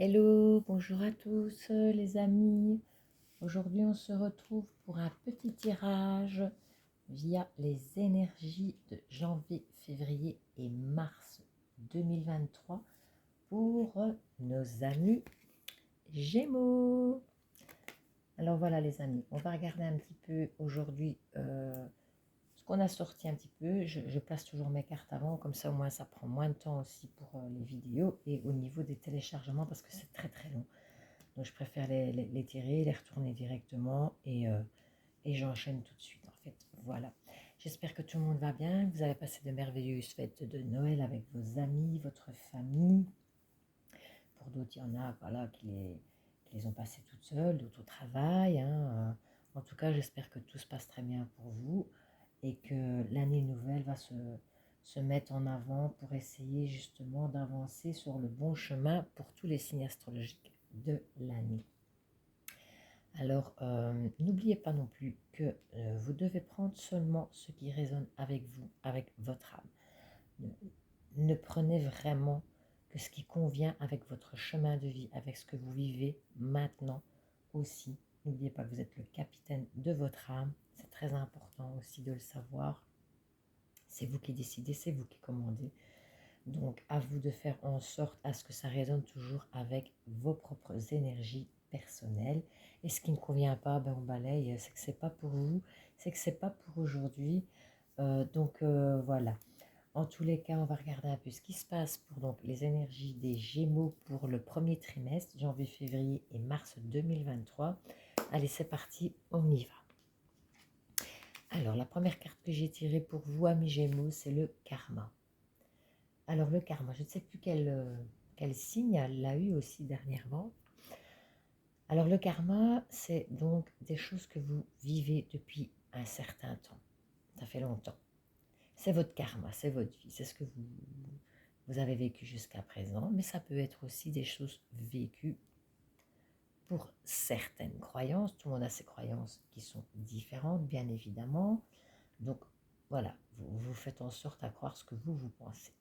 Hello, bonjour à tous les amis. Aujourd'hui, on se retrouve pour un petit tirage via les énergies de janvier, février et mars 2023 pour nos amis Gémeaux. Alors voilà les amis, on va regarder un petit peu aujourd'hui ce qu'on a sorti un petit peu. Je place toujours mes cartes avant, comme ça au moins ça prend moins de temps aussi pour les vidéos et au niveau des téléchargements parce que c'est très très long. Donc je préfère les tirer, les retourner directement et j'enchaîne tout de suite en fait. Voilà. J'espère que tout le monde va bien, que vous avez passé de merveilleuses fêtes de Noël avec vos amis, votre famille. Pour d'autres, il y en a voilà, qui les ont passées toutes seules, d'autres au travail. Hein. En tout cas, j'espère que tout se passe très bien pour vous et que l'année nouvelle va se mettre en avant pour essayer justement d'avancer sur le bon chemin pour tous les signes astrologiques de l'année. Alors, n'oubliez pas non plus que vous devez prendre seulement ce qui résonne avec vous, avec votre âme. Ne prenez vraiment que ce qui convient avec votre chemin de vie, avec ce que vous vivez maintenant aussi. N'oubliez pas que vous êtes le capitaine de votre âme. C'est très important aussi de le savoir. C'est vous qui décidez, c'est vous qui commandez. Donc, à vous de faire en sorte à ce que ça résonne toujours avec vos propres énergies personnelles. Et ce qui ne convient pas, ben on balaye. C'est que c'est pas pour vous, c'est que c'est pas pour aujourd'hui. Voilà. En tous les cas, on va regarder un peu ce qui se passe pour donc les énergies des Gémeaux pour le premier trimestre, janvier, février et mars 2023. Allez, c'est parti, on y va. Alors, la première carte que j'ai tirée pour vous, amis Gémeaux, c'est le karma. Alors le karma, je ne sais plus quel signe elle l'a eu aussi dernièrement. Alors le karma, c'est donc des choses que vous vivez depuis un certain temps. Ça fait longtemps. C'est votre karma, c'est votre vie, c'est ce que vous avez vécu jusqu'à présent. Mais ça peut être aussi des choses vécues pour certaines croyances. Tout le monde a ses croyances qui sont différentes, bien évidemment. Donc voilà, vous faites en sorte à croire ce que vous pensez.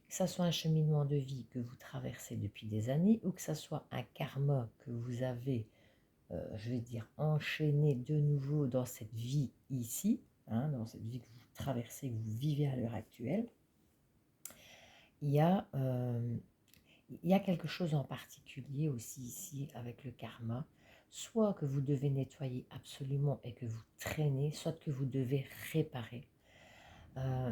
Que ça soit un cheminement de vie que vous traversez depuis des années ou que ça soit un karma que vous avez, je vais dire, enchaîné de nouveau dans cette vie ici, hein, dans cette vie que vous traversez, que vous vivez à l'heure actuelle, il y a, il y a quelque chose en particulier aussi ici avec le karma, soit que vous devez nettoyer absolument et que vous traînez, soit que vous devez réparer.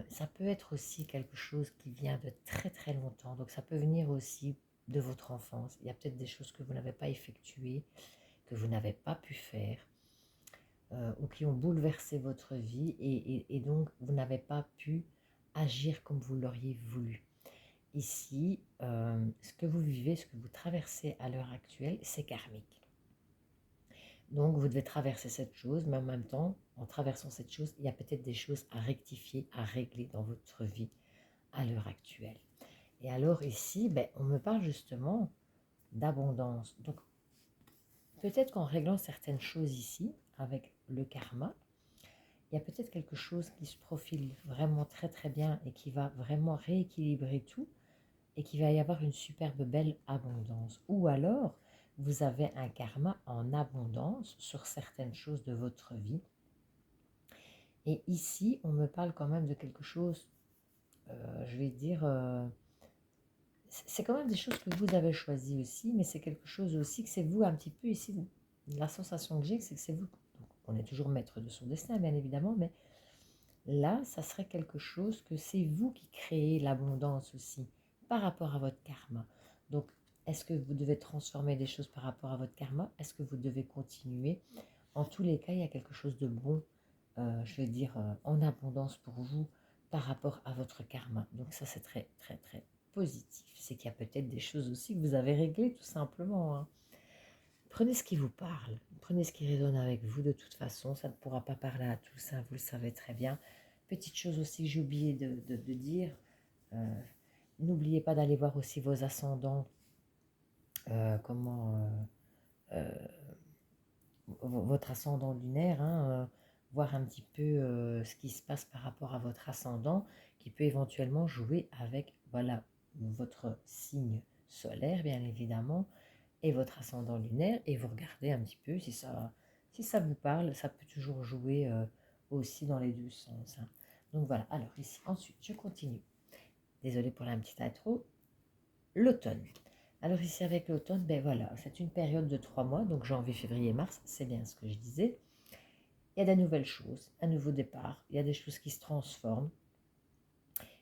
Ça peut être aussi quelque chose qui vient de très très longtemps, donc ça peut venir aussi de votre enfance. Il y a peut-être des choses que vous n'avez pas effectuées, que vous n'avez pas pu faire, ou qui ont bouleversé votre vie et donc vous n'avez pas pu agir comme vous l'auriez voulu. Ici, ce que vous vivez, ce que vous traversez à l'heure actuelle, c'est karmique. Donc, vous devez traverser cette chose, mais en même temps, en traversant cette chose, il y a peut-être des choses à rectifier, à régler dans votre vie à l'heure actuelle. Et alors ici, ben, on me parle justement d'abondance. Donc, peut-être qu'en réglant certaines choses ici, avec le karma, il y a peut-être quelque chose qui se profile vraiment très très bien et qui va vraiment rééquilibrer tout et qu'il va y avoir une superbe belle abondance. Ou alors, vous avez un karma en abondance sur certaines choses de votre vie. Et ici, on me parle quand même de quelque chose, je vais dire, c'est quand même des choses que vous avez choisies aussi, mais c'est quelque chose aussi que c'est vous un petit peu ici. La sensation que j'ai, c'est que c'est vous. Donc, on est toujours maître de son destin, bien évidemment, mais là, ça serait quelque chose que c'est vous qui créez l'abondance aussi par rapport à votre karma. Donc, est-ce que vous devez transformer des choses par rapport à votre karma? Est-ce que vous devez continuer? En tous les cas, il y a quelque chose de bon, je vais dire, en abondance pour vous par rapport à votre karma. Donc ça, c'est très, très, très positif. C'est qu'il y a peut-être des choses aussi que vous avez réglées tout simplement. Hein. Prenez ce qui vous parle, prenez ce qui résonne avec vous de toute façon. Ça ne pourra pas parler à tous, hein, vous le savez très bien. Petite chose aussi que j'ai oublié de dire, euh, n'oubliez pas d'aller voir aussi vos ascendants, comment votre ascendant lunaire, hein, voir un petit peu ce qui se passe par rapport à votre ascendant, qui peut éventuellement jouer avec voilà, votre signe solaire, bien évidemment, et votre ascendant lunaire et vous regardez un petit peu si ça vous parle. Ça peut toujours jouer aussi dans les deux sens, hein. Donc voilà, alors ici, ensuite, je continue. Désolée pour la petite intro. L'automne. Alors ici avec l'automne, ben voilà, c'est une période de 3 mois, donc janvier, février, mars, c'est bien ce que je disais. Il y a de nouvelles choses, un nouveau départ, il y a des choses qui se transforment,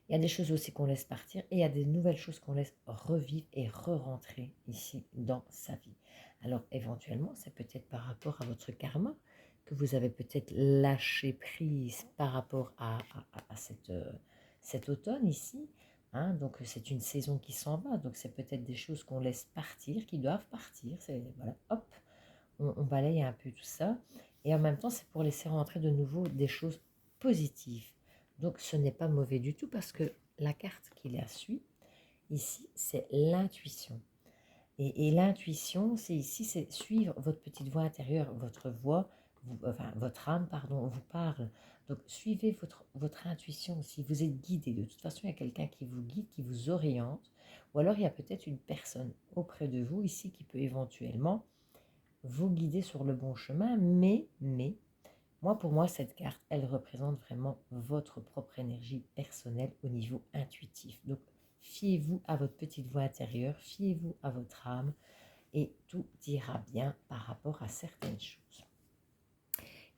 il y a des choses aussi qu'on laisse partir et il y a des nouvelles choses qu'on laisse revivre et re-rentrer ici dans sa vie. Alors éventuellement, c'est peut-être par rapport à votre karma que vous avez peut-être lâché prise par rapport à cet automne ici, hein. Donc c'est une saison qui s'en va, donc c'est peut-être des choses qu'on laisse partir, qui doivent partir. C'est, voilà, hop, on balaye un peu tout ça. Et en même temps, c'est pour laisser rentrer de nouveau des choses positives. Donc ce n'est pas mauvais du tout parce que la carte qui la suit, ici, c'est l'intuition. Et l'intuition, c'est ici, c'est suivre votre petite voix intérieure, votre voix, enfin votre âme, pardon, vous parle. Donc suivez votre intuition. Si vous êtes guidé, de toute façon, il y a quelqu'un qui vous guide, qui vous oriente, ou alors il y a peut-être une personne auprès de vous ici qui peut éventuellement vous guider sur le bon chemin, mais, moi, pour moi, cette carte, elle représente vraiment votre propre énergie personnelle au niveau intuitif. Donc, fiez-vous à votre petite voix intérieure, fiez-vous à votre âme et tout ira bien par rapport à certaines choses.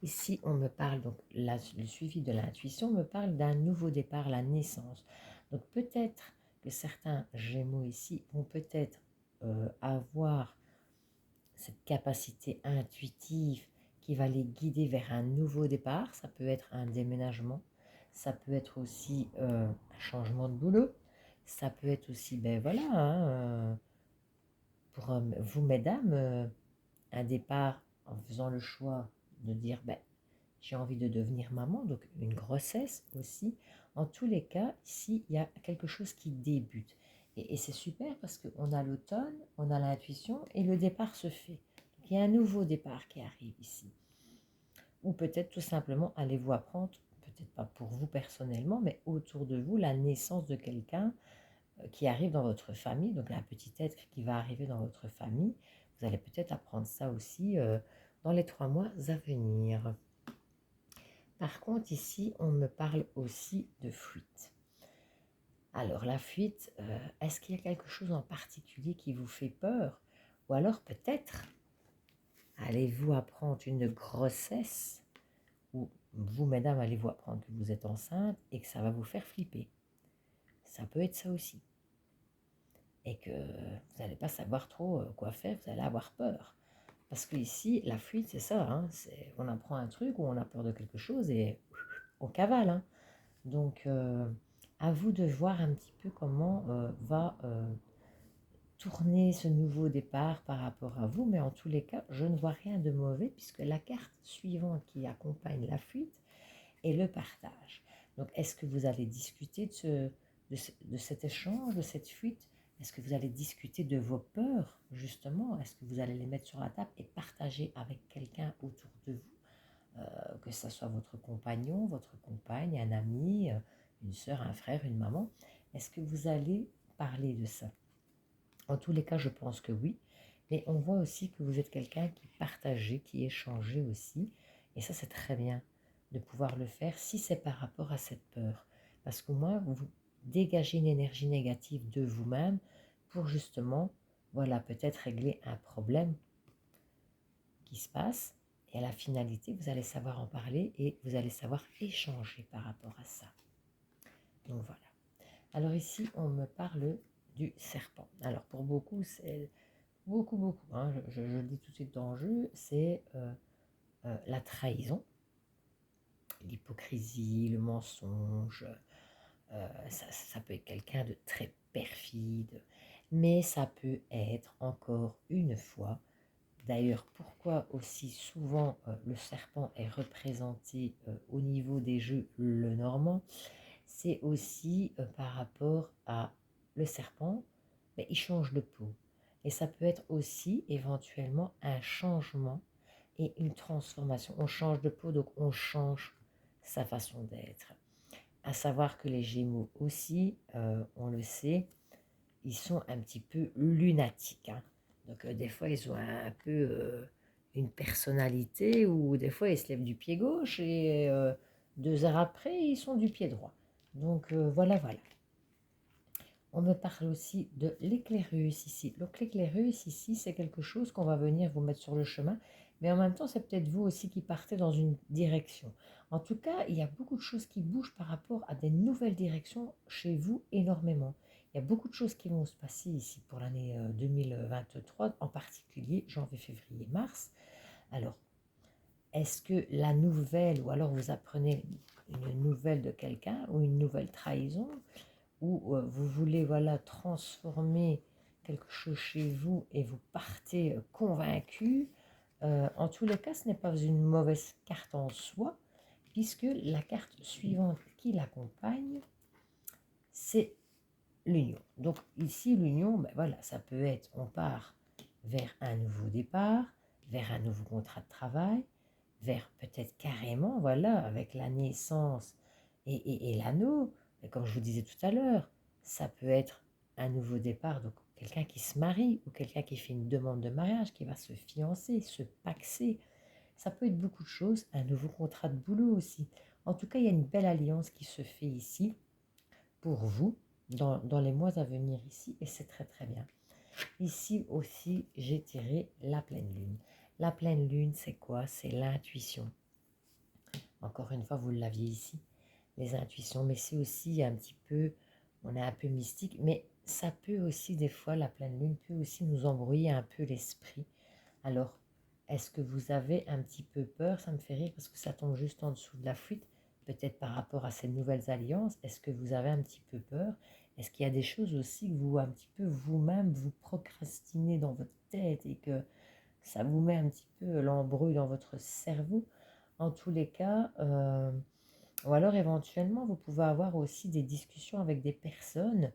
Ici, on me parle, donc le suivi de l'intuition me parle d'un nouveau départ, la naissance. Donc, peut-être que certains Gémeaux ici vont peut-être avoir cette capacité intuitive qui va les guider vers un nouveau départ. Ça peut être un déménagement, ça peut être aussi un changement de boulot, ça peut être aussi, ben voilà, hein, pour vous mesdames, un départ en faisant le choix de dire, ben, j'ai envie de devenir maman, donc une grossesse aussi. En tous les cas, ici, il y a quelque chose qui débute. Et c'est super parce qu'on a l'automne, on a l'intuition et le départ se fait. Donc, il y a un nouveau départ qui arrive ici. Ou peut-être tout simplement allez-vous apprendre, peut-être pas pour vous personnellement, mais autour de vous, la naissance de quelqu'un qui arrive dans votre famille, donc un petit être qui va arriver dans votre famille. Vous allez peut-être apprendre ça aussi dans les 3 mois à venir. Par contre, ici, on me parle aussi de fuite. Alors, la fuite, est-ce qu'il y a quelque chose en particulier qui vous fait peur? Ou alors peut-être, allez-vous apprendre une grossesse? Ou vous, mesdames, allez-vous apprendre que vous êtes enceinte et que ça va vous faire flipper? Ça peut être ça aussi. Et que vous n'allez pas savoir trop quoi faire, vous allez avoir peur. Parce que ici, la fuite, c'est ça, hein, on apprend un truc ou on a peur de quelque chose et on cavale, hein. Donc, à vous de voir un petit peu comment va tourner ce nouveau départ par rapport à vous. Mais en tous les cas, je ne vois rien de mauvais puisque la carte suivante qui accompagne la fuite est le partage. Donc, est-ce que vous allez discuter de cet échange, de cette fuite? Est-ce que vous allez discuter de vos peurs, justement? Est-ce que vous allez les mettre sur la table et partager avec quelqu'un autour de vous? Que ce soit votre compagnon, votre compagne, un ami, une sœur, un frère, une maman. Est-ce que vous allez parler de ça? En tous les cas, je pense que oui. Mais on voit aussi que vous êtes quelqu'un qui partageait, qui échangeait aussi. Et ça, c'est très bien de pouvoir le faire si c'est par rapport à cette peur. Parce qu'au moins, vous dégagez une énergie négative de vous-même pour justement, voilà, peut-être régler un problème qui se passe. Et à la finalité, vous allez savoir en parler et vous allez savoir échanger par rapport à ça. Donc voilà. Alors ici, on me parle du serpent. Alors pour beaucoup, c'est beaucoup, hein, je le dis tout de suite d'enjeu, c'est la trahison, l'hypocrisie, le mensonge. Ça peut être quelqu'un de très perfide, mais ça peut être encore une fois. D'ailleurs, pourquoi aussi souvent le serpent est représenté au niveau des jeux le normand, c'est aussi par rapport à le serpent, mais il change de peau. Et ça peut être aussi éventuellement un changement et une transformation. On change de peau, donc on change sa façon d'être. À savoir que les Gémeaux aussi, on le sait, ils sont un petit peu lunatiques, hein. Donc Donc, des fois, ils ont un peu une personnalité ou des fois, ils se lèvent du pied gauche et 2 heures après, ils sont du pied droit. Donc, voilà, voilà. On me parle aussi de l'éclairus ici. Donc l'éclairus ici, c'est quelque chose qu'on va venir vous mettre sur le chemin, mais en même temps, c'est peut-être vous aussi qui partez dans une direction. En tout cas, il y a beaucoup de choses qui bougent par rapport à des nouvelles directions chez vous énormément. Il y a beaucoup de choses qui vont se passer ici pour l'année 2023, en particulier janvier, février, mars. Alors, est-ce que la nouvelle, ou alors vous apprenez une nouvelle de quelqu'un ou une nouvelle trahison, ou vous voulez voilà, transformer quelque chose chez vous et vous partez convaincu, en tous les cas, ce n'est pas une mauvaise carte en soi, puisque la carte suivante qui l'accompagne, c'est l'union. Donc ici, l'union, ben voilà, ça peut être, on part vers un nouveau départ, vers un nouveau contrat de travail, vers peut-être carrément, voilà, avec la naissance et l'anneau, et comme je vous disais tout à l'heure, ça peut être un nouveau départ, donc quelqu'un qui se marie ou quelqu'un qui fait une demande de mariage, qui va se fiancer, se paxer. Ça peut être beaucoup de choses, un nouveau contrat de boulot aussi. En tout cas, il y a une belle alliance qui se fait ici pour vous dans les mois à venir ici et c'est très très bien. Ici aussi, j'ai tiré la pleine lune. La pleine lune, c'est quoi? C'est l'intuition. Encore une fois, vous l'aviez ici, les intuitions, mais c'est aussi un petit peu, on est un peu mystique, mais ça peut aussi, des fois, la pleine lune peut aussi nous embrouiller un peu l'esprit. Alors, est-ce que vous avez un petit peu peur? Ça me fait rire parce que ça tombe juste en dessous de la fuite, peut-être par rapport à ces nouvelles alliances. Est-ce que vous avez un petit peu peur? Est-ce qu'il y a des choses aussi que vous, un petit peu vous-même, vous procrastinez dans votre tête et que ça vous met un petit peu l'embrouille dans votre cerveau? En tous les cas, ou alors éventuellement, vous pouvez avoir aussi des discussions avec des personnes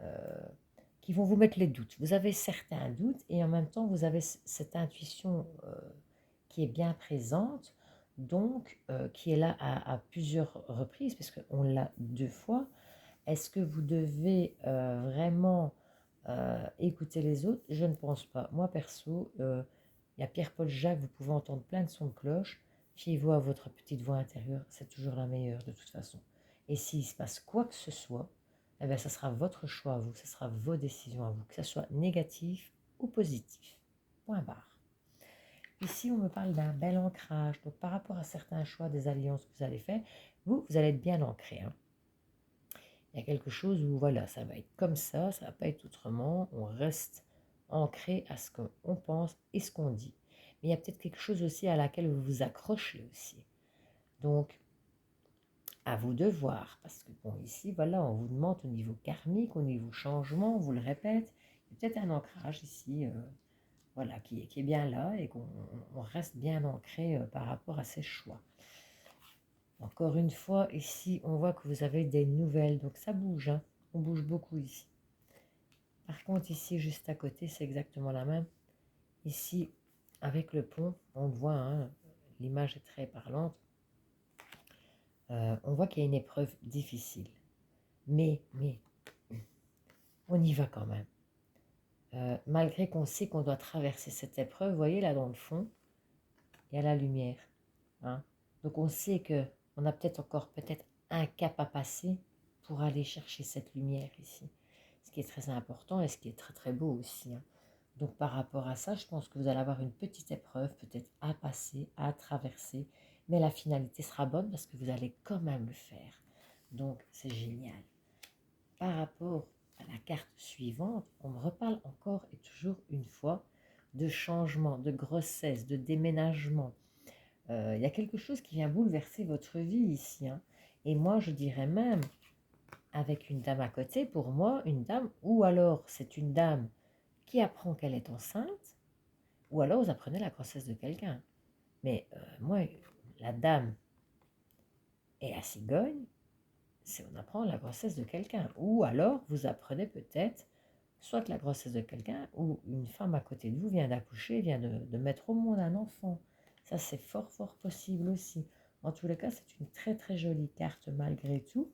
euh, qui vont vous mettre les doutes. Vous avez certains doutes et en même temps, vous avez cette intuition qui est bien présente, donc qui est là à plusieurs reprises, parce qu'on l'a 2 fois. Est-ce que vous devez vraiment écouter les autres? Je ne pense pas. Moi, perso, il y a Pierre-Paul Jacques, vous pouvez entendre plein de sons de cloche. Fiez-vous à votre petite voix intérieure, c'est toujours la meilleure de toute façon. Et s'il se passe quoi que ce soit, eh bien, ça sera votre choix à vous, ce sera vos décisions à vous, que ce soit négatif ou positif. Point barre. Ici, on me parle d'un bel ancrage. Donc, par rapport à certains choix des alliances que vous allez faire, vous allez être bien ancré. Hein. Il y a quelque chose où, voilà, ça va être comme ça ne va pas être autrement. On reste ancré à ce qu'on pense et ce qu'on dit. Mais il y a peut-être quelque chose aussi à laquelle vous vous accrochez aussi. Donc, à vous de voir. Parce que, bon, ici, voilà, on vous demande au niveau karmique, au niveau changement, on vous le répète. Il y a peut-être un ancrage ici, voilà, qui est bien là et qu'on reste bien ancré par rapport à ces choix. Encore une fois, ici, on voit que vous avez des nouvelles, donc ça bouge, hein. On bouge beaucoup ici. Par contre, ici, juste à côté, c'est exactement la même. Ici, avec le pont, on voit, hein, l'image est très parlante, on voit qu'il y a une épreuve difficile. Mais, on y va quand même. Malgré qu'on sait qu'on doit traverser cette épreuve, vous voyez là dans le fond, il y a la lumière. Hein. Donc on sait qu'on a peut-être encore un cap à passer pour aller chercher cette lumière ici. Ce qui est très important et ce qui est très très beau aussi. Hein. Donc par rapport à ça, je pense que vous allez avoir une petite épreuve peut-être à passer, à traverser, mais la finalité sera bonne parce que vous allez quand même le faire. Donc c'est génial. Par rapport à la carte suivante, on me reparle encore et toujours une fois de changement, de grossesse, de déménagement. Il y a quelque chose qui vient bouleverser votre vie ici. Hein. Et moi, je dirais même, avec une dame à côté, pour moi, une dame, ou alors c'est une dame qui apprend qu'elle est enceinte, ou alors vous apprenez la grossesse de quelqu'un. Mais moi, la dame et la cigogne, c'est on apprend la grossesse de quelqu'un. Ou alors vous apprenez peut-être soit la grossesse de quelqu'un, ou une femme à côté de vous vient d'accoucher, vient de mettre au monde un enfant. Ça, c'est fort, fort possible aussi. En tous les cas, c'est une très, très jolie carte malgré tout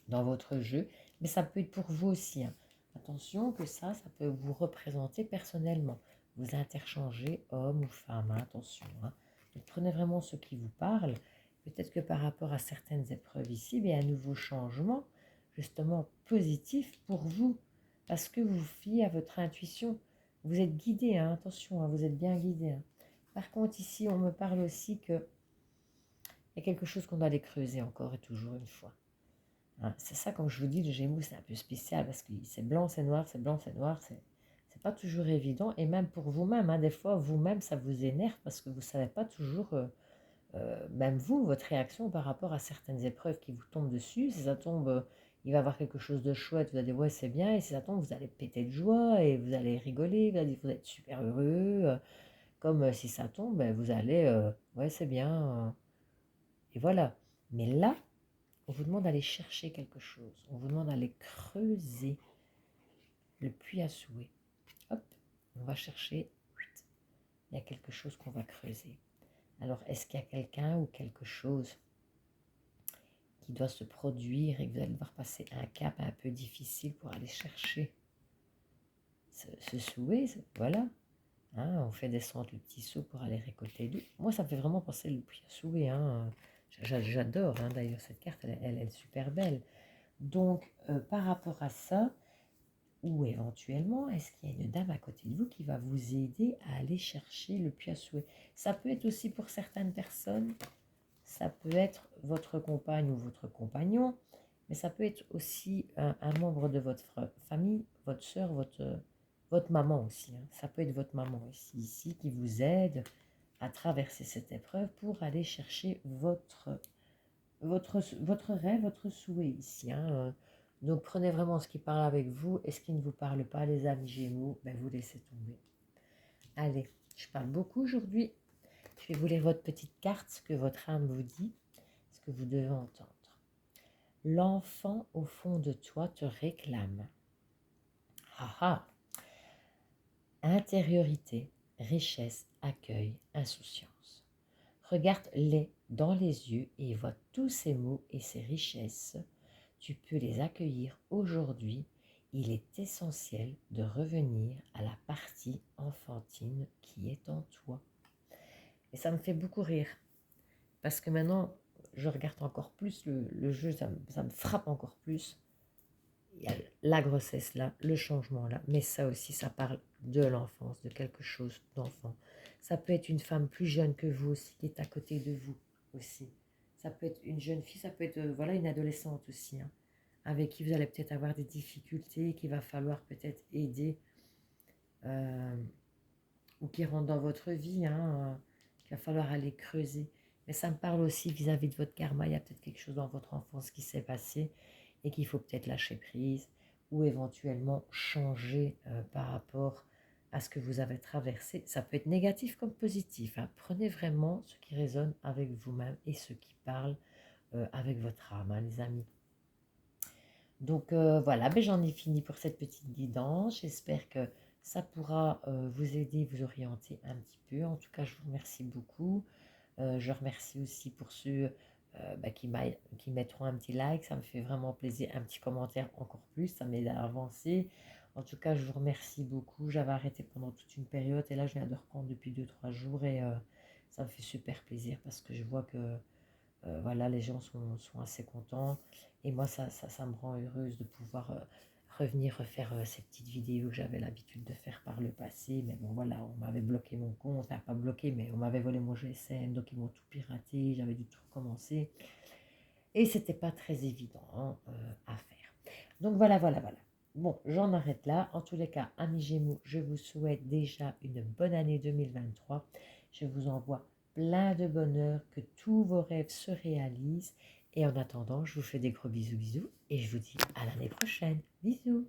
dans votre jeu. Mais ça peut être pour vous aussi. Hein. Attention que ça peut vous représenter personnellement. Vous interchangez homme ou femme, hein, attention. Hein. Donc, prenez vraiment ce qui vous parle. Peut-être que par rapport à certaines épreuves ici, il y a un nouveau changement, justement positif pour vous, parce que vous vous fiez à votre intuition. Vous êtes guidé, hein, attention, hein, vous êtes bien guidé. Hein. Par contre, ici, on me parle aussi qu'il y a quelque chose qu'on doit aller creuser encore et toujours une fois. Hein, c'est ça, comme je vous dis, le Gémeaux, c'est un peu spécial parce que c'est blanc, c'est noir, c'est blanc, c'est noir. C'est pas toujours évident. Et même pour vous-même, hein, des fois, vous-même, ça vous énerve parce que vous ne savez pas toujours, même vous, votre réaction par rapport à certaines épreuves qui vous tombent dessus. Si ça tombe, il va y avoir quelque chose de chouette, vous allez dire ouais, c'est bien. Et si ça tombe, vous allez péter de joie et vous allez rigoler, vous allez être super heureux. Comme si ça tombe, ben, vous allez, ouais, c'est bien. Et voilà. Mais là, on vous demande d'aller chercher quelque chose. On vous demande d'aller creuser le puits à souhait. Hop, on va chercher. Il y a quelque chose qu'on va creuser. Alors, est-ce qu'il y a quelqu'un ou quelque chose qui doit se produire et que vous allez devoir passer un cap un peu difficile pour aller chercher ce souhait? Voilà. Hein, on fait descendre le petit seau pour aller récolter l'eau. Moi, ça me fait vraiment penser le puits à souhait. Hein. J'adore, hein, d'ailleurs, cette carte, elle est super belle. Donc, par rapport à ça, ou éventuellement, est-ce qu'il y a une dame à côté de vous qui va vous aider à aller chercher le puits à souhait? Ça peut être aussi pour certaines personnes, ça peut être votre compagne ou votre compagnon, mais ça peut être aussi un membre de votre famille, votre soeur, votre maman aussi. Hein. Ça peut être votre maman ici qui vous aide à traverser cette épreuve pour aller chercher votre rêve, votre souhait ici. Hein. Donc prenez vraiment ce qui parle avec vous et ce qui ne vous parle pas, les amis Gémeaux, ben vous laissez tomber. Allez, je parle beaucoup aujourd'hui. Je vais vous lire votre petite carte, ce que votre âme vous dit, ce que vous devez entendre. L'enfant au fond de toi te réclame. Ah ah. Intériorité, richesse, accueil, insouciance. Regarde-les dans les yeux et vois tous ces mots et ces richesses. Tu peux les accueillir aujourd'hui. Il est essentiel de revenir à la partie enfantine qui est en toi. Et ça me fait beaucoup rire. Parce que maintenant, je regarde encore plus le jeu, ça me frappe encore plus. Il y a la grossesse là, le changement là, mais ça aussi, ça parle de l'enfance, de quelque chose d'enfant. Ça peut être une femme plus jeune que vous aussi, qui est à côté de vous aussi. Ça peut être une jeune fille, ça peut être voilà, une adolescente aussi, hein, avec qui vous allez peut-être avoir des difficultés, qu'il va falloir peut-être aider, euh, ou qui rentre dans votre vie, hein, qu'il va falloir aller creuser. Mais ça me parle aussi vis-à-vis de votre karma, il y a peut-être quelque chose dans votre enfance qui s'est passé et qu'il faut peut-être lâcher prise ou éventuellement changer par rapport à ce que vous avez traversé. Ça peut être négatif comme positif. Hein. Prenez vraiment ce qui résonne avec vous-même et ce qui parle avec votre âme, hein, les amis. Donc voilà, ben, j'en ai fini pour cette petite guidance. J'espère que ça pourra vous aider, vous orienter un petit peu. En tout cas, je vous remercie beaucoup. Je remercie aussi pour ceux bah, qui mettront un petit like. Ça me fait vraiment plaisir. Un petit commentaire encore plus, ça m'aide à avancer. En tout cas, je vous remercie beaucoup. J'avais arrêté pendant toute une période et là, je viens de reprendre depuis 2-3 jours et ça me fait super plaisir parce que je vois que voilà, les gens sont assez contents. Et moi, ça me rend heureuse de pouvoir revenir refaire ces petites vidéos que j'avais l'habitude de faire par le passé. Mais bon, voilà, on m'avait bloqué mon compte. Enfin, pas bloqué, mais on m'avait volé mon GSM. Donc, ils m'ont tout piraté. J'avais dû tout recommencer. Et c'était pas très évident hein, à faire. Donc, voilà, voilà, voilà. Bon, j'en arrête là. En tous les cas, amis Gémeaux, je vous souhaite déjà une bonne année 2023. Je vous envoie plein de bonheur, que tous vos rêves se réalisent. Et en attendant, je vous fais des gros bisous, bisous. Et je vous dis à l'année prochaine. Bisous.